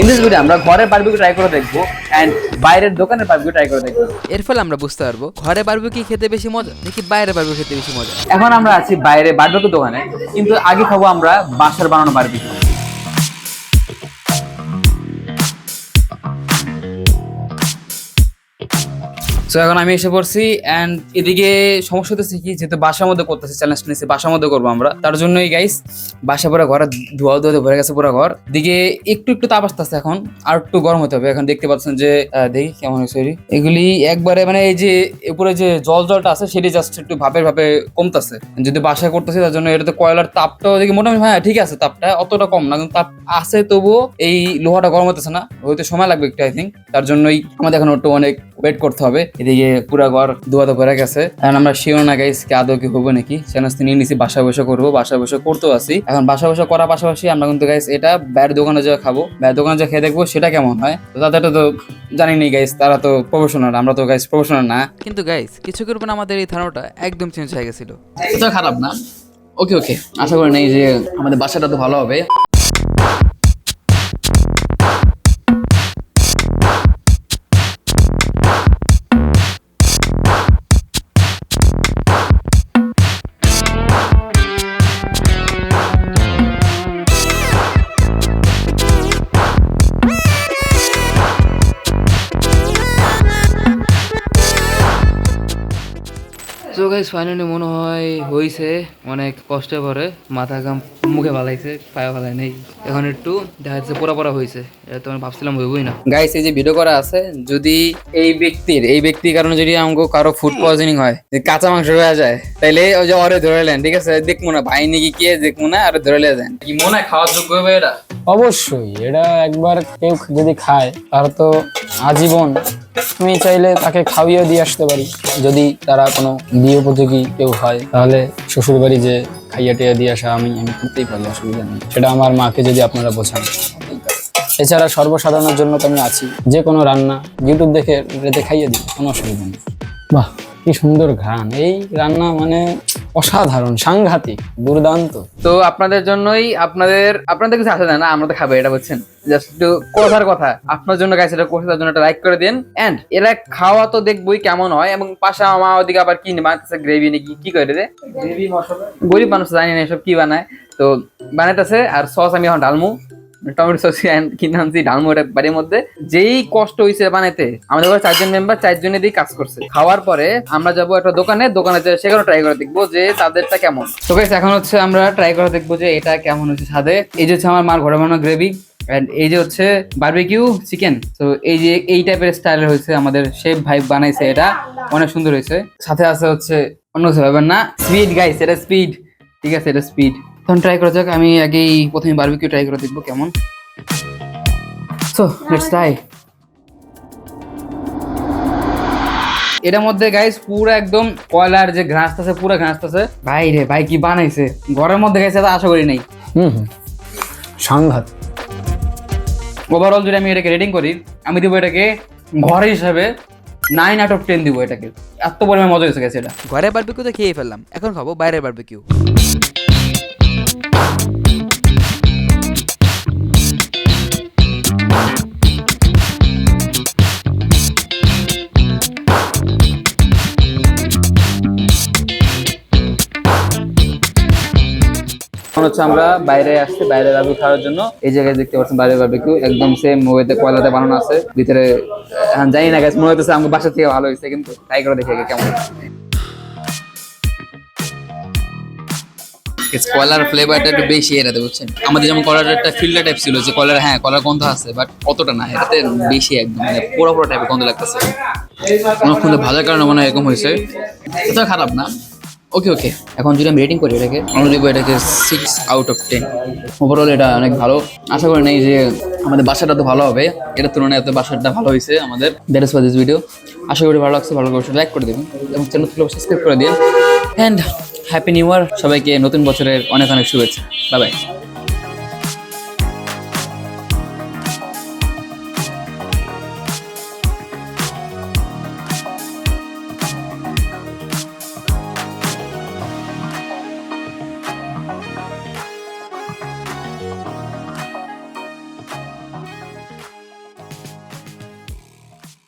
In this video আমরা ঘরে barbecue try করে দেখবো এন্ড বাইরের দোকানের বারবিকিউ ট্রাই করে দেখবো। এর ফলে আমরা বুঝতে পারবো ঘরে বারবিকিউ খেতে বেশি মজা নাকি বাইরে বারবিকিউ খেতে বেশি মজা। এখন আমরা আছি বাইরে বারবিকিউ দোকানে, কিন্তু আগে খাবো আমরা বাসার বানানো বারবিকিউ। তো এখন আমি এসে পড়ছি এন্ড এদিকে সমস্যা হচ্ছে কি, যেহেতু বাসার মধ্যে করতেছি, চ্যালেঞ্জ নিয়েছি বাসার মধ্যে করবো আমরা, তার জন্যই গাইস বাসা পুরো ঘরে ধোয়া ধোয়া ভরে গেছে পুরো ঘর। দিকে একটু একটু তাপ আসতেছে, এখন আর একটু গরম হতে হবে। এখন দেখতে পাচ্ছেন যে দেখি কেমন হয়েছে এগুলি একবারে, মানে এই যে উপরে যে জলটা আছে সেটি জাস্ট একটু ভাপে কমতেছে। যদি বাসায় করতেছি তার জন্য এটাতে কয়লার তাপটাও দেখি মোটামুটি হ্যাঁ ঠিক আছে, তাপটা অতটা কম না, কিন্তু তাপ আছে তবুও এই লোহাটা গরম হতেছে না, হয়তো সময় লাগবে একটু আই থিঙ্ক। তার জন্যই আমাদের এখন একটু অনেক ওয়েট করতে হবে। এদিকে পুরা ঘর ধোয়া ভরে গেছে, এখন আমরা শিওর না গাইস কি আদৌ কি হবো নাকি। চ্যালেঞ্জ নিয়ে নিছি বাসায় বসে করবো, বাসায় বসে করতেও আছি। এখন বাসায় বসে করার পাশাপাশি আমরা কিন্তু গাইস এটা বাইরের দোকানে যা খাবো, বাইরের দোকানে যা খেয়ে দেখবো সেটা কেমন হয়। তো তাদেরটা তো জানি নি গাইস, তারা তো প্রফেশনাল, আমরা তো গাইস প্রফেশনাল না। কিন্তু গাইস কিছু করবেন, আমাদের এই ধারণাটা একদম চেঞ্জ হয়ে গেছিল। এটা খারাপ না, ওকে ওকে, আশা করি নেই যে আমাদের বাসাটা তো ভালো হবে। তো গাইস ফাইনালি মনে হয় হয়েছে, অনেক কষ্টে পরে মাথা ঘাম মুখে ভালাইছে, পায়ে ভালাই নেই। এখন একটু দেখা যাচ্ছে পোড়া হয়েছে, এটা তো আমি ভাবছিলাম হইবই না। গাইস এই যে ভিডিও করা আছে, যদি এই ব্যক্তির কারণে যদি আমাকে কারো ফুড পয়জনিং হয়, কাঁচা মাংস হয়ে যায়, তাইলে ওই যে অরে ধরে নেন, ঠিক আছে? দেখবো না ভাই নাকি কে, দেখবো না আর ধরে নেন। কি মনে হয় খাওয়ার যোগ্য হবে এটা? অবশ্যই এটা একবার কেউ যদি খায় তার তো আজীবন, আমি চাইলে তাকে খাওয়িয়ে দিয়ে আসতে পারি। যদি তারা কোনো বিয়ে উপযোগী কেউ হয় তাহলে শ্বশুর বাড়ি যে খাইয়া টিয়া দিয়ে আসা আমি করতেই পারি, অসুবিধা নেই। সেটা আমার মাকে যদি আপনারা বোঝান। এছাড়া সর্বসাধারণের জন্য তো আমি আছি, যে কোনো রান্না ইউটিউব দেখে রেতে খাইয়ে দিই, কোনো অসুবিধা নেই। বাহ কি সুন্দর ঘ্রাণ, এই রান্না মানে অসাধারণ, সাংঘাতিক, দুর্দান্ত। তো আপনাদের জন্যই, আপনাদের কিছু আসে না, আমরা তো খাবো এটা, বুঝছেন? জাস্ট একটু কথার কথা আপনার জন্য গাইস, এটা করছে তার জন্য একটা লাইক করে দেন। এন্ড এরা খাওয়া তো দেখবই কেমন হয়, এবং পাশে মা ওদিকে আবার কি বানাইতেছে, গ্রেভি নাকি কি করে রে, গ্রেভি মশলা, গরিব মানুষ জানি না এসব কি বানায়, তো বানাইতেছে। আর সস আমি এখন ডালমু, টমেটো সস কিনে আনছি, ডালমু এটা বাড়ির মধ্যে। যেই কষ্ট হয়েছে বানাইতে, আমাদের ঘরে 4 জন মেম্বার, 4 জনে দিয়ে কাজ করছে। খাওয়ার পরে আমরা যাবো একটা দোকানে সেখানে ট্রাই করে দেখবো যে তাদেরটা কেমন। তো গাইস এখন হচ্ছে আমরা ট্রাই করে দেখবো যে এটা কেমন হচ্ছে স্বাদে। এই যে হচ্ছে আমার মার ঘরে বানানো গ্রেভি, এন্ড এই যে হচ্ছে বারবিকিউ চিকেন। তো এই যে এই টাইপের স্টাইলের হয়েছে, আমাদের শেফ ভাই বানাইছে, এটা অনেক সুন্দর হয়েছে। সাথে আছে হচ্ছে অন্য কিছু ভাবেন না, স্পিড গাইস, এটা স্পিড, ঠিক আছে? এটা স্পিড। তখন ট্রাই করা যাক। আমি আগেই প্রথমে বারবিকিউ ট্রাই করে দেখবো কেমন। So let's try. এটার মধ্যে গাইস পুরো একদম কয়লার যে ঘাসটা আছে, পুরো ঘাসটা আছে। ভাই রে ভাই, কি বানাইছে ঘরের মধ্যে গাইছে, আশা করি নাই। সাংঘাত। ওভারঅল যদি আমি এটাকে রেটিং করি, আমি দিব এটাকে ঘর হিসাবে 9/10 দিব এটাকে। এত পরিমাণ মজা হয়েছে গেছে এটা। ঘরে বারবিকিউ তো খেয়ে ফেললাম, এখন খাবো বাইরের বারবিকিউ। হচ্ছে আমরা বাইরে আসছি, বাইরে বারবিকিউ খাওয়ার জন্য। এই জায়গায় দেখতে পাচ্ছেন বাইরে বারবিকিউ একদম সেম ওয়েতে কয়লাতে বানানো আছে। ভিতরে জানি না গাইস, মনে হচ্ছে আমার বাসা থেকে ভালো হয়েছে, কিন্তু ট্রাই করে দেখে কেমন। কয়লার ফ্লেভারটা একটু বেশি এটাতে, বুঝছেন? আমাদের যেমন কয়লার একটা ফিল্টার টাইপ ছিল, যে কয়লার হ্যাঁ কয়লার গন্ধ আছে, বাট অতটা না, এটাতে বেশি একদম মানে পুরো টাইপের গন্ধ লাগতেছে। অনেকক্ষণ ভাজার কারণে মনে হয় এরকম হয়েছে। এটা খারাপ না, ওকে ওকে। এখন যদি আমি রেটিং করি এটাকে, আমরা দিব এটাকে 6/10। ওভারঅল এটা অনেক ভালো। আশা করি নেই যে আমাদের বাসাটা তো ভালো হবে, এটার তুলনায় এত বাসাটা ভালো হয়েছে আমাদের। That is for this video. আশা করি ভালো লাগছে, ভালো করে লাইক করে দেবেন এবং চ্যানেলগুলো সাবস্ক্রাইব করে দিন। অ্যান্ড হ্যাপি নিউ ইয়ার সবাইকে, নতুন বছরের অনেক অনেক শুভেচ্ছা। Bye bye.